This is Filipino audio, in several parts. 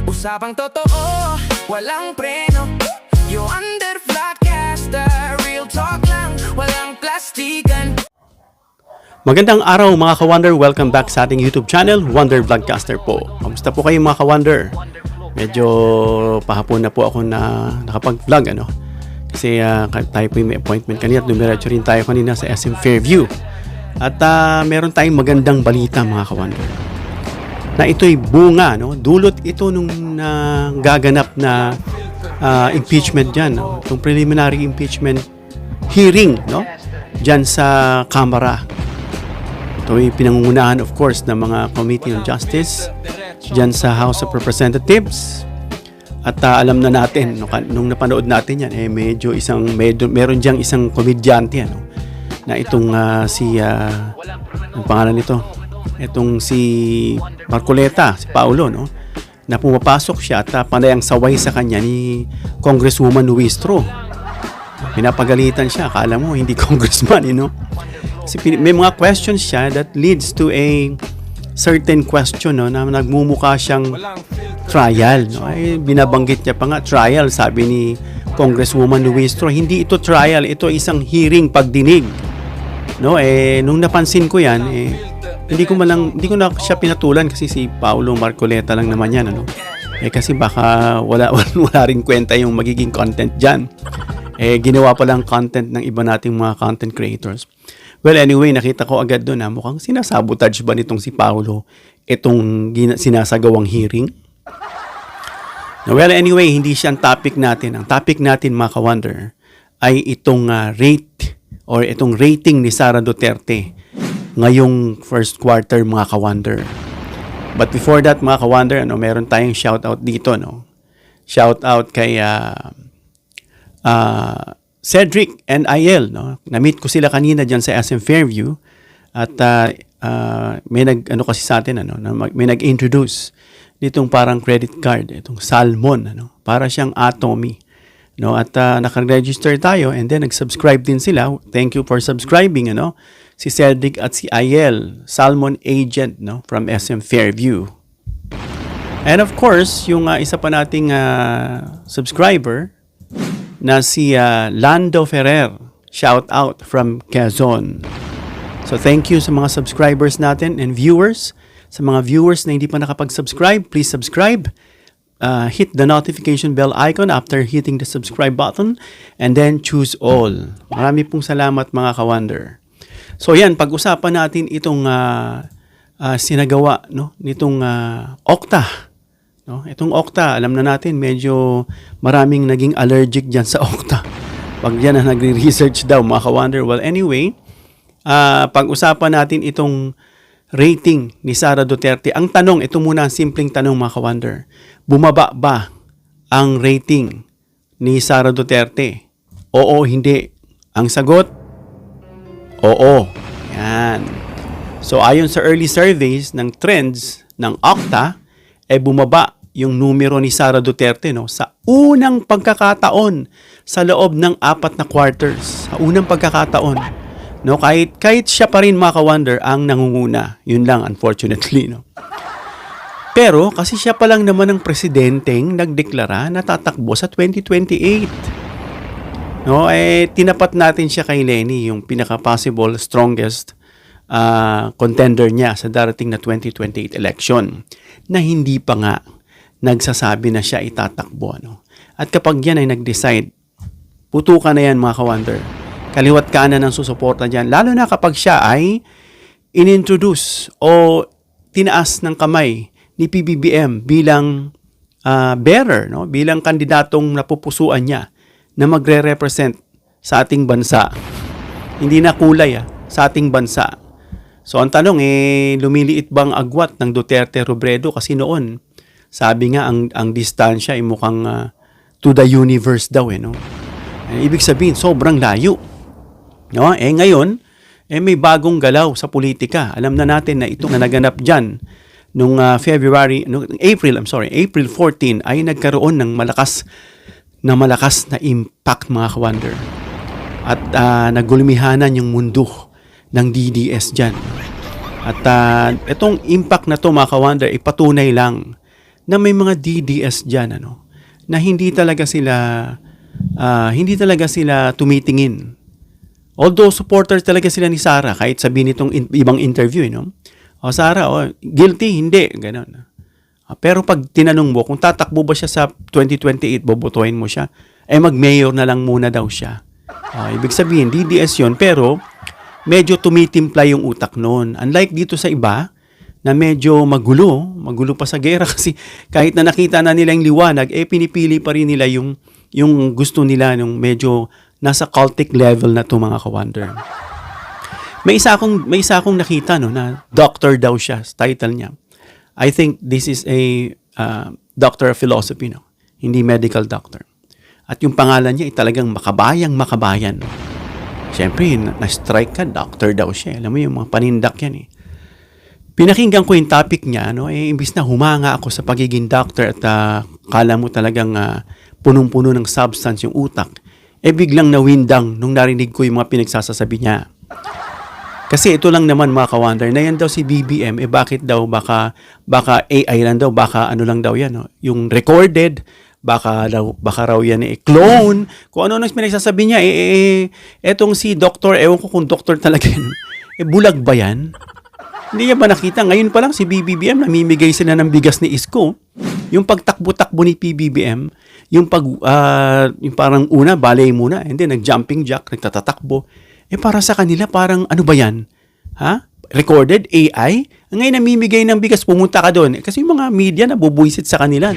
Usapang totoo, walang preno. You under Vlogcaster, real talk lang, walang plastikan. Magandang araw mga ka-Wonder, welcome back sa ating YouTube channel, Wonder Vlogcaster po. Kamusta po kayo mga ka-Wonder? Medyo pahapon na po ako na nakapag-vlog Kasi tayo po may appointment kanina at dumiretso rin tayo kanina sa SM Fairview. At meron tayong magandang balita mga ka-Wonder. Na ito'y bunga, dulot ito nung gaganap na impeachment dyan, itong preliminary impeachment hearing, dyan sa Kamara. Ito'y pinangungunahan of course ng mga Committee on Justice dyan sa House of Representatives. At alam na natin, nung napanood natin yan, meron diyang isang komedyante, na itong ang pangalan nito, itong si Marcoleta, si Paulo, na pumapasok siya at panayang saway sa kanya ni Congresswoman Nuistro. Pinapagalitan siya, akala mo hindi congressman, Kasi may mga questions siya that leads to a certain question, na nagmumukha siyang trial, binabanggit niya pa nga trial, sabi ni Congresswoman Nuistro. Hindi ito trial, ito isang hearing, pagdinig. Nung napansin ko yan, hindi ko na siya pinatulan kasi si Paulo Marcoleta lang naman yan, kasi baka wala ring kwenta yung magiging content dyan. Ginawa pa lang content ng iba nating mga content creators. Well, anyway, nakita ko agad doon na mukhang sinasabotage ba nitong si Paulo itong sinasagawang hearing? Well, anyway, hindi siya ang topic natin. Ang topic natin, mga ka-Wonder, ay itong itong rating ni Sara Duterte ngayong first quarter, mga ka-Wonder. But before that, mga ka-Wonder, meron tayong shoutout dito, Shoutout kay Cedric and Ayel, Na-meet ko sila kanina diyan sa SM Fairview at may kasi sa atin may nag-introduce nitong parang credit card, itong Salmon, para siyang Atomy. At naka-register tayo and then nag-subscribe din sila. Thank you for subscribing, si Cedric at si Ayel, Salmon Agent, from SM Fairview. And of course, yung isa pa nating subscriber na si Lando Ferrer, shout out from Quezon. So thank you sa mga subscribers natin and viewers. Sa mga viewers na hindi pa nakapag-subscribe, please subscribe. Hit the notification bell icon after hitting the subscribe button and then choose all. Marami pong salamat mga ka-Wonder. So yan, pag-usapan natin itong sinagawa nitong Okta. Itong Okta, alam na natin medyo maraming naging allergic dyan sa Okta. Pag yan na nagre-research daw mga ka-Wonder. Well anyway, pag-usapan natin itong rating ni Sara Duterte. Ang tanong, ito muna ang simpleng tanong mga ka-Wonder. Bumaba ba ang rating ni Sara Duterte? Oo, hindi. Ang sagot, oo. Yan. So ayon sa early surveys ng trends ng Okta, bumaba yung numero ni Sara Duterte sa unang pagkakataon sa loob ng 4 na quarters. Sa unang pagkakataon. Kahit siya pa rin mga ka-Wonder ang nangunguna. Yun lang, unfortunately. Pero, kasi siya pa lang naman ang presidenteng nagdeklara na tatakbo sa 2028. Tinapat natin siya kay Lenny, yung pinaka-possible strongest contender niya sa darating na 2028 election, na hindi pa nga nagsasabi na siya itatakbo. At kapag yan ay nag-decide, putukan na yan mga ka-Wonder. Kaliwat kanan ang susuporta dyan. Lalo na kapag siya ay inintroduce o tinaas ng kamay ni PBBM bilang bearer, bilang kandidatong napupusuan niya na magre-represent sa ating bansa. Hindi na kulay sa ating bansa. So ang tanong, lumiliit bang agwat ng Duterte Robredo? Kasi noon, sabi nga ang distansya ay mukhang to the universe daw. Ibig sabihin, sobrang layo. Ngayon, may bagong galaw sa politika. Alam na natin na ito na naganap dyan nung April 14 ay nagkaroon ng malakas na impact mga ka-Wonder. At nagulumihanan yung mundo ng DDS dyan. At itong impact na to mga ka-wonder, ipatunay lang na may mga DDS dyan, na hindi talaga sila tumitingin. Although supporters talaga sila ni Sara, kahit sabihin nitong ibang interview, O Sara, guilty, hindi, gano'n. Pero pag tinanong mo, kung tatakbo ba siya sa 2028, bobotohin mo siya, mag-mayor na lang muna daw siya. Ibig sabihin, DDS yun, pero medyo tumitimpla yung utak noon. Unlike dito sa iba, na medyo magulo pa sa gera kasi kahit na nakita na nila yung liwanag, pinipili pa rin nila yung gusto nila, yung medyo nasa cultic level na to mga ka-wonder. May isa akong nakita na doctor daw siya, title niya. I think this is a doctor of philosophy, hindi medical doctor. At yung pangalan niya ay talagang makabayan. Siyempre, na-strike ka, doctor daw siya. Alam mo yung mga panindak yan Pinakinggan ko yung topic niya, imbis na humanga ako sa pagiging doctor at kala mo talagang punong-puno ng substance yung utak, biglang nawindang nung narinig ko yung mga pinagsasasabi niya. Kasi ito lang naman mga ka-wonder, na yan daw si BBM, bakit daw, baka AI lang daw, baka ano lang daw yan, yung recorded, baka raw yan clone, kung ano nang pinagsasabi niya, etong si doktor, ewan ko kung doktor talaga yan, bulag ba yan? Hindi niya ba nakita? Ngayon pa lang si BBM, namimigay sila ng bigas ni Isko. Yung pagtakbo-takbo ni PBBM, yung parang una, balay muna, and then nag-jumping jack, nagtatatakbo. Para sa kanila, parang ano ba yan? Recorded? AI? Ngayon namimigay ng bigas, pumunta ka doon. Kasi yung mga media nabubuisit sa kanila,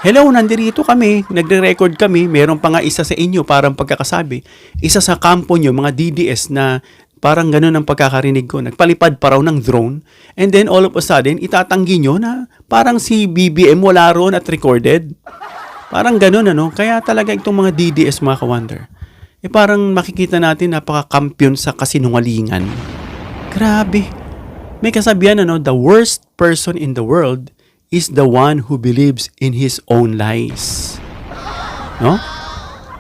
Hello, nandirito kami, nagre-record kami, meron pa nga isa sa inyo, parang pagkakasabi. Isa sa kampo nyo, mga DDS na parang ganun ang pagkakarinig ko. Nagpalipad pa raw ng drone. And then all of a sudden, itatanggi nyo na parang si BBM wala roon at recorded. Parang ganun, Kaya talaga itong mga DDS, mga ka-wonder. Parang makikita natin napaka-kampiyon sa kasinungalingan. Grabe. May kasabihan, the worst person in the world is the one who believes in his own lies.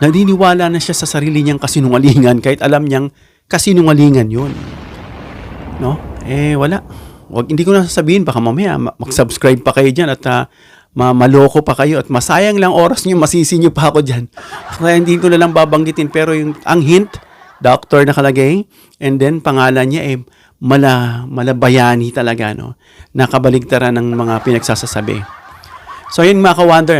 Naniniwala na siya sa sarili niyang kasinungalingan kahit alam niyang kasinungalingan yun. Wala. Hindi ko na sasabihin, baka mamaya mag-subscribe pa kayo dyan at maloko pa kayo at masayang lang oras nyo, masisi nyo pa ako dyan. Kaya hindi ko na lang babanggitin, pero ang hint, doctor nakalagay, and then pangalan niya malabayani talaga, nakabaligtaran ng mga pinagsasasabi. So yun mga ka-wonder,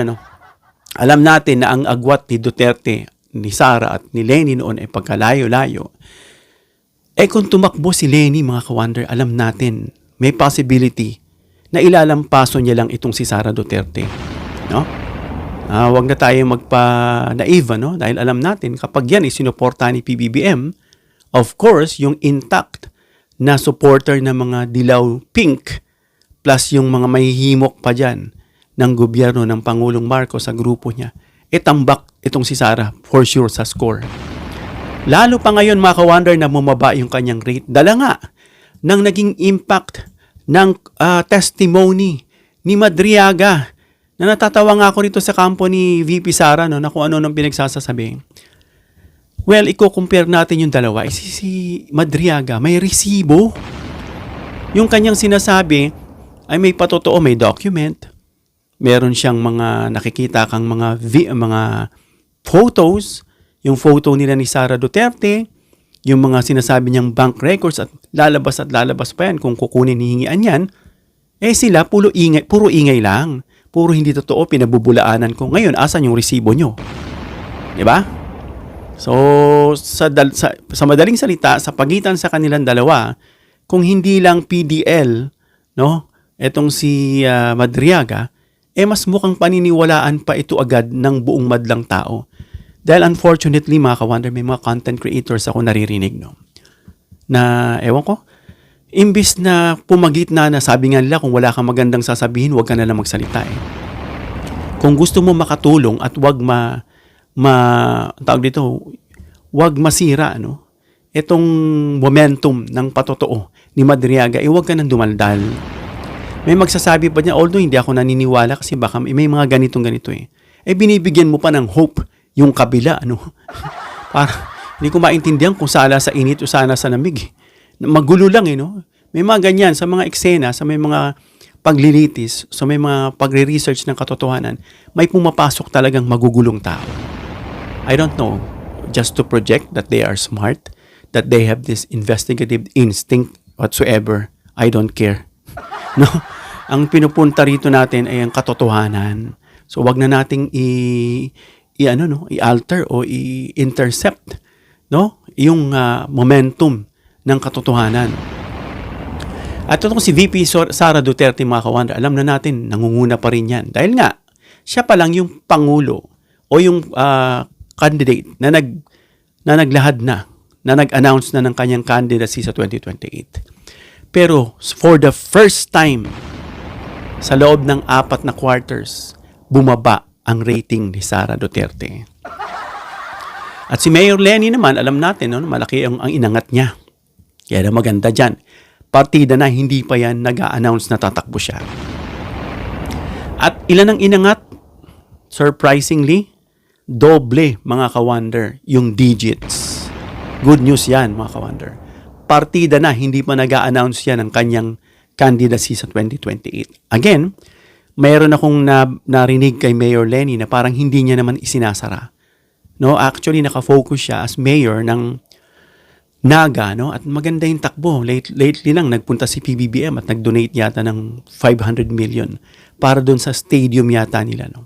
alam natin na ang agwat ni Duterte, ni Sara at ni Leni noon ay pagkalayo-layo. Kung tumakbo si Leni, mga ka-wonder, alam natin, may possibility na ilalampaso niya lang itong si Sara Duterte. Huwag na tayo magpa-naive, dahil alam natin, kapag yan isinuporta ni PBBM, of course, yung intact na supporter ng mga dilaw pink, plus yung mga mahihimok pa dyan ng gobyerno ng Pangulong Marcos sa grupo niya, tambak itong si Sara, for sure, sa score. Lalo pa ngayon, mga ka-wonder, na bumaba yung kanyang rate. Dala nga ng naging impact ng testimony ni Madriaga, na natatawa nga ako rito sa kampo ni VP Sara, na kung ano nang pinagsasasabi. Well, i-compare natin yung dalawa. Si Madriaga, may resibo. Yung kanyang sinasabi ay may patotoo, may document. Meron siyang mga nakikita kang mga photos, yung photo nila ni Sara Duterte, yung mga sinasabi niyang bank records at lalabas pa yan kung kukunin, hihingian yan. Sila puro ingay lang. Puro hindi totoo, pinabubulaanan ko. Ngayon, asan yung resibo nyo? Diba? So, sa madaling salita, sa pagitan sa kanilang dalawa, kung hindi lang PDL, etong si Madriaga, mas mukhang paniniwalaan pa ito agad ng buong madlang tao. Dahil unfortunately, mga ka-wonder, may mga content creators ako naririnig, na, ewan ko, imbis na pumagit na sabi nga nila, kung wala kang magandang sasabihin, huwag ka na lang magsalita. Kung gusto mo makatulong at huwag huwag masira, itong momentum ng patotoo ni Madriaga, huwag ka nang dumaldal. May magsasabi pa niya, although hindi ako naniniwala kasi baka may mga ganito. Binibigyan mo pa ng hope yung kabila, Para, hindi ko maintindihan kung sala sa init o sana sa lamig. Magulo lang, May mga ganyan sa mga eksena, sa may mga paglilitis, sa may mga pagre-research ng katotohanan, may pumapasok talagang magugulong tao. I don't know, just to project that they are smart, that they have this investigative instinct whatsoever. I don't care. No? Ang pinupunta rito natin ay ang katotohanan. So wag na nating i-alter o i-intercept, no? Yung momentum ng katotohanan. At itong si VP Sara Duterte, mga ka-wonder, alam na natin, nangunguna pa rin yan. Dahil nga, siya pa lang yung pangulo o yung candidate na naglahad na nag-announce na ng kanyang candidacy sa 2028. Pero for the first time sa loob ng 4 na quarters, bumaba ang rating ni Sara Duterte. At si Mayor Lenny naman, alam natin, no, malaki ang inangat niya. Kaya na maganda dyan. Partida na, hindi pa yan nag-a-announce na tatakbo siya. At ilan ang inangat? Surprisingly, doble, mga ka-wonder, yung digits. Good news yan, mga ka-wonder. Partida na, hindi pa nag-a-announce yan ng kanyang candidacy sa 2028. Again, mayroon akong narinig kay Mayor Lenny na parang hindi niya naman isinasara. No, actually naka-focus siya as mayor ng Naga, no? At maganda yung takbo. Lately lang nagpunta si PBBM at nag-donate yata ng 500 million para doon sa stadium yata nila, no?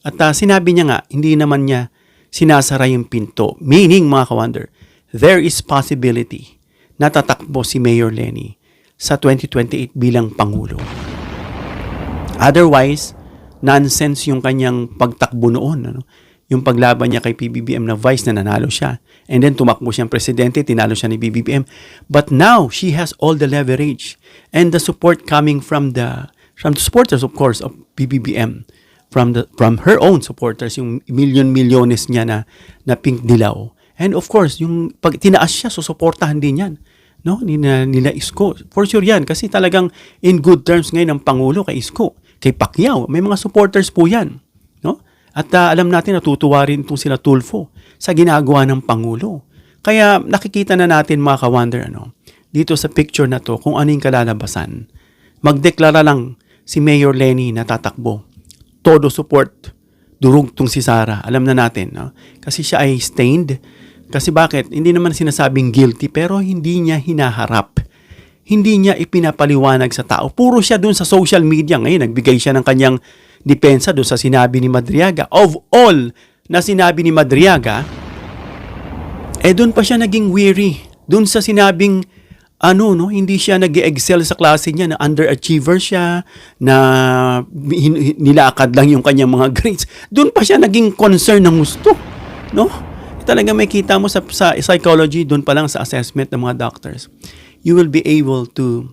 At sinabi niya nga, hindi naman niya sinasara yung pinto. Meaning, mga ka-wonder, there is possibility na tatakbo si Mayor Lenny sa 2028 bilang Pangulo. Otherwise, nonsense yung kanyang pagtakbo noon, ano? Yung paglaban niya kay PBBM na vice na nanalo siya. And then tumakbo siyang presidente, tinalo siya ni PBBM. But now, she has all the leverage and the support coming from the supporters, of course, of PBBM. From her own supporters, yung milyon-milyones niya na pink dilaw. And of course, yung pag tinaas siya, susuportahan din yan. No? Nila Isko. For sure yan. Kasi talagang in good terms ngayon ang Pangulo kay Isko. Kay Pacquiao. May mga supporters po yan. No? At alam natin, natutuwa rin itong sila Tulfo sa ginagawa ng Pangulo. Kaya nakikita na natin, mga ka-wonder, dito sa picture na to, kung ano yung kalalabasan. Magdeklara lang si Mayor Lenny na tatakbo. Todo support. Durug tong si Sara. Alam na natin. No? Kasi siya ay stained. Kasi bakit? Hindi naman sinasabing guilty, pero hindi niya hinaharap. Hindi niya ipinapaliwanag sa tao. Puro siya dun sa social media. Ngayon, nagbigay siya ng kanyang depensa doon sa sinabi ni Madriaga. Of all na sinabi ni Madriaga, doon pa siya naging weary. Doon sa sinabing, hindi siya nag-excel sa klase niya, na underachiever siya, na nilakad lang yung kanyang mga grades. Doon pa siya naging concern ng gusto. No? Talaga may kita mo sa psychology, doon pa lang sa assessment ng mga doctors. You will be able to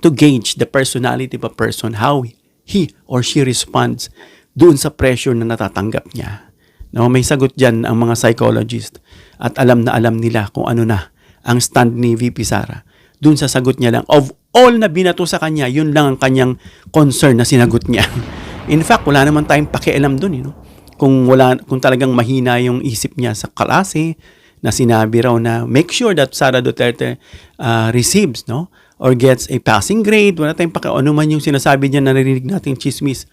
gauge the personality of a person, how he or she responds doon sa pressure na natatanggap niya. No, may sagot dyan ang mga psychologist at alam na alam nila kung ano na ang stand ni VP Sara. Doon sa sagot niya lang, of all na binato sa kanya, yun lang ang kanyang concern na sinagot niya. In fact, wala naman tayong pakialam doon. Kung talagang mahina yung isip niya sa klase, na sinabi raw na make sure that Sara Duterte receives, no? Or gets a passing grade, wala tayong ano man yung sinasabi niya, narinig natin chismis.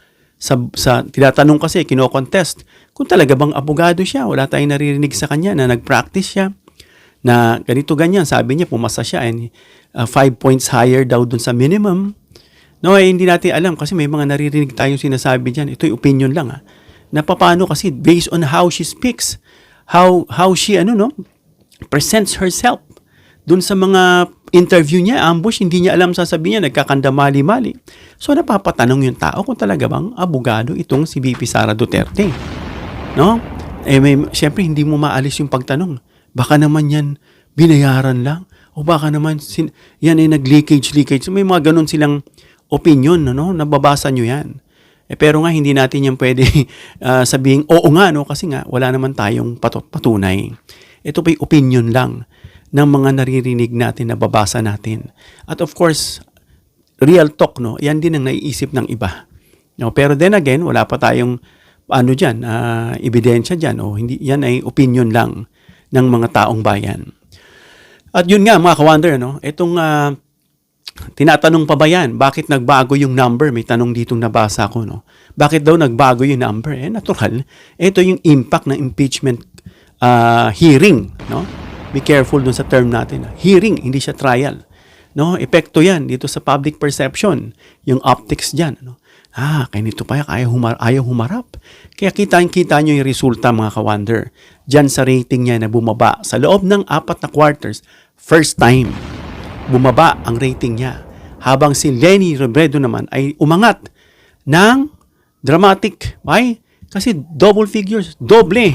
Tinatanong kasi, kino-contest, kung talaga bang abogado siya, wala tayong naririnig sa kanya na nag-practice siya, na ganito ganyan, sabi niya, pumasa siya, and 5 points higher daw dun sa minimum. No, hindi natin alam, kasi may mga naririnig tayong sinasabi dyan, ito'y opinion lang, na paano kasi, based on how she speaks, how she, presents herself, dun sa mga interview niya, ambush, hindi niya alam sasabihin niya, nagkakanda mali-mali. So, napapatanong yung tao kung talaga bang abogado itong si VP Sara Duterte. No? Siyempre, hindi mo maalis yung pagtanong. Baka naman yan, binayaran lang. O baka naman, yan ay nag-leakage. So, may mga ganun silang opinion, nababasa nyo yan. Pero nga, hindi natin yan pwede sabihin, oo nga, kasi nga, wala naman tayong patunay. Ito pa'y opinion lang ng mga naririnig natin, nababasa natin. At of course, real talk, yan din ang naiisip ng iba. Pero then again, wala pa tayong ebidensya dyan. Hindi, yan ay opinion lang ng mga taong bayan. At yun nga, mga ka-wonder, itong Tinatanong pa ba yan? Bakit nagbago yung number? May tanong ditong nabasa ko, no? Bakit daw nagbago yung number? Natural. Ito yung impact ng impeachment hearing, no? Be careful dun sa term natin. Hearing, hindi siya trial. No? Epekto yan dito sa public perception. Yung optics dyan, no? Kaya nito pa ayaw humarap. Kaya kita nyo yung resulta, mga ka-wonder. Diyan sa rating niya na bumaba. Sa loob ng 4 na quarters, first time, bumaba ang rating niya. Habang si Leni Robredo naman ay umangat ng dramatic. Why? Kasi double figures, doble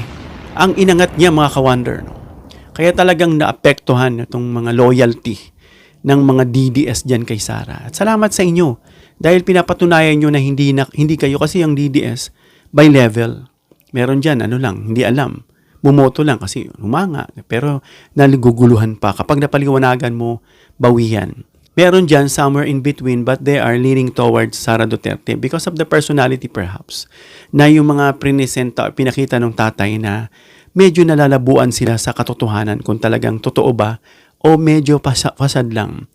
ang inangat niya, mga ka-wonder. No? Kaya talagang naapektuhan itong mga loyalty ng mga DDS dyan kay Sara. At salamat sa inyo dahil pinapatunayan nyo na hindi kayo, kasi yung DDS by level. Meron dyan, hindi alam. Bumoto lang kasi humanga. Pero naluguguluhan pa. Kapag napaliwanagan mo, bawian. Meron dyan somewhere in between, but they are leaning towards Sara Duterte because of the personality perhaps. Na yung mga pinakita ng tatay na medyo nalalabuan sila sa katotohanan kung talagang totoo ba o medyo fasad lang.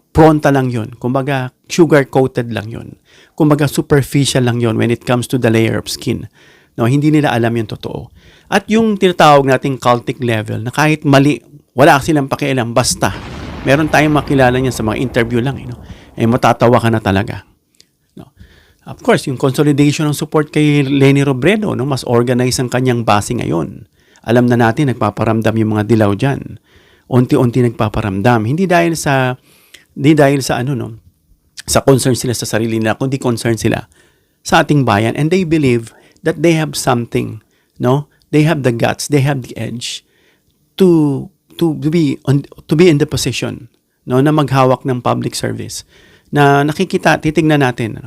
Pronta lang yun. Kumbaga, sugar-coated lang yun. Kumbaga, superficial lang yun when it comes to the layer of skin. No, hindi nila alam yung totoo. At yung tinatawag nating cultic level na kahit mali, wala silang pakialam, basta. Meron tayong makilala niyan sa mga interview lang. Matatawa ka na talaga. No. Of course, yung consolidation ng support kay Leni Robredo, no, mas organized ang kanyang base ngayon. Alam na natin, nagpaparamdam yung mga dilaw dyan. Unti-unti nagpaparamdam. Hindi dahil sa sa concern sila sa sarili nila, kundi concern sila sa ating bayan, and they believe that they have something, no? They have the guts, they have the edge to be in the position, no, na maghawak ng public service. Na titingnan natin,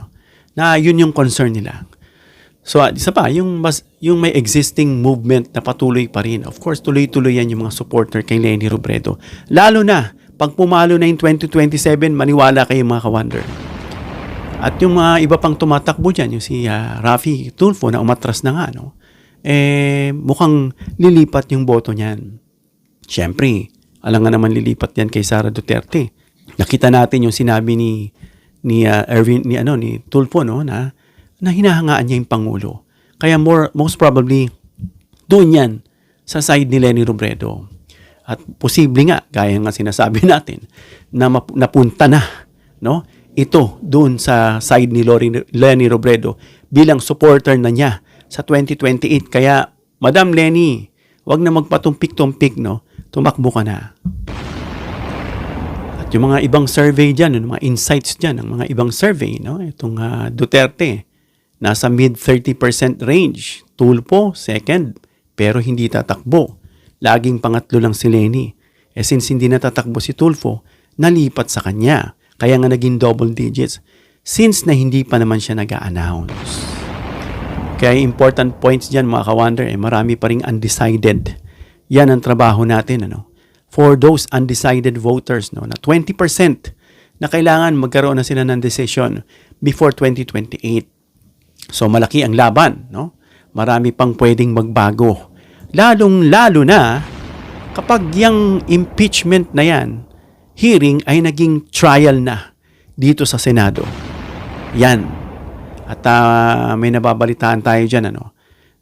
na yun yung concern nila. So, isa pa, yung may existing movement na patuloy pa rin. Of course, tuloy-tuloy yan yung mga supporter kay Leni Robredo. Lalo na, pag pumalo na yung 2027, maniwala kayo, mga ka-wonder. At yung mga iba pang tumatakbo dyan, yung si Raffy Tulfo na umatras na nga, no? Mukhang lilipat yung boto niyan. Siyempre, alam nga naman lilipat yan kay Sara Duterte. Nakita natin yung sinabi ni Tulfo, no, na hinahangaan niya yung Pangulo. Kaya most probably, doon yan sa side ni Leni Robredo. At posible nga, gaya nga sinasabi natin, na napunta na, no, ito doon sa side ni Leni Robredo bilang supporter na niya sa 2028. Kaya, Madam Leni, wag na magpatumpik-tumpik, no, tumakbo ka na. At yung mga ibang survey dyan, yung mga insights dyan, ang mga ibang survey, no, itong Duterte, nasa mid-30% range. Tulfo, second, pero hindi tatakbo. Laging pangatlo lang si Leni. Since hindi natatakbo si Tulfo, nalipat sa kanya. Kaya nga naging double digits. Since na hindi pa naman siya nag-a-announce. Kaya important points dyan, mga ka-wonder, marami pa ring undecided. Yan ang trabaho natin, for those undecided voters, no, na 20% na kailangan magkaroon na sila ng decision before 2028. So malaki ang laban, no? Marami pang pwedeng magbago. Lalong-lalo na kapag yung impeachment na yan, hearing ay naging trial na dito sa Senado. Yan. At may nababalitaan tayo dyan,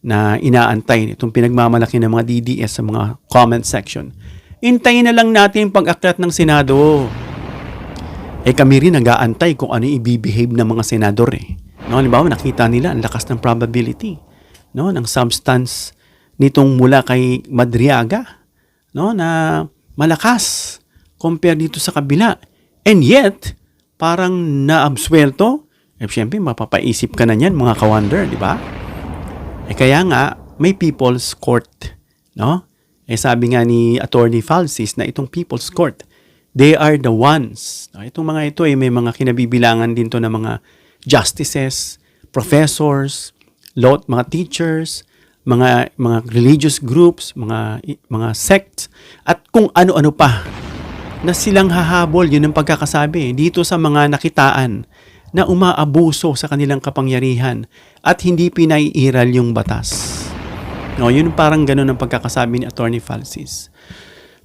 na inaantay itong pinagmamalaki ng mga DDS sa mga comment section. Intayin na lang natin pag-akyat ng Senado. Kami rin nag-aantay kung ano i-behave ng mga senador. No, halimbawa, nakita nila ang lakas ng probability, no, ng substance nitong mula kay Madriaga, no, na malakas compare dito sa kabila. And yet, parang naabsuelto. Siyempre, mapapaisip ka na niyan, mga ka-wonder, di ba? Kaya nga, may people's court, no? Sabi nga ni Attorney Falsis na itong people's court, they are the ones. Itong mga ito, may mga kinabibilangan din to ng mga justices, professors, mga teachers, mga religious groups, mga sects, at kung ano-ano pa na silang hahabol. Yun ang pagkakasabi dito sa mga nakitaan na umaabuso sa kanilang kapangyarihan at hindi pinaiiral yung batas. No, yun parang ganun ang pagkakasabi ni Attorney Falsis.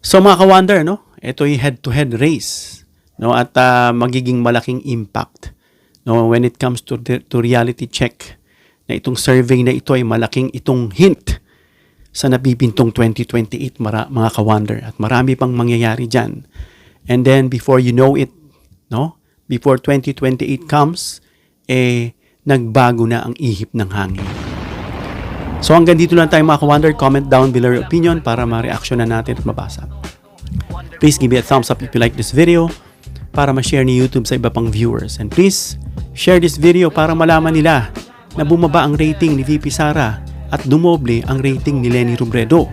So mga ka-wonder, no? Ito yung head-to-head race no, at magiging malaking impact, no, when it comes to reality check, na itong survey na ito ay malaking itong hint sa napipintong 2028, mga ka-wonder, at marami pang mangyayari dyan. And then before you know it, no, before 2028 comes, nagbago na ang ihip ng hangin. So hanggang dito lang tayo, mga ka-wonder. Comment down below your opinion para ma-reaction na natin at mabasa. Please give me a thumbs up if you like this video para ma-share ni YouTube sa iba pang viewers. And please share this video para malaman nila na bumaba ang rating ni VP Sara at dumoble ang rating ni Lenny Robredo.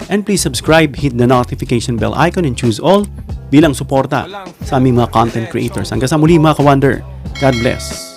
And please subscribe, hit the notification bell icon and choose all bilang suporta sa aming mga content creators. Hanggang sa muli, mga ka-wonder. God bless.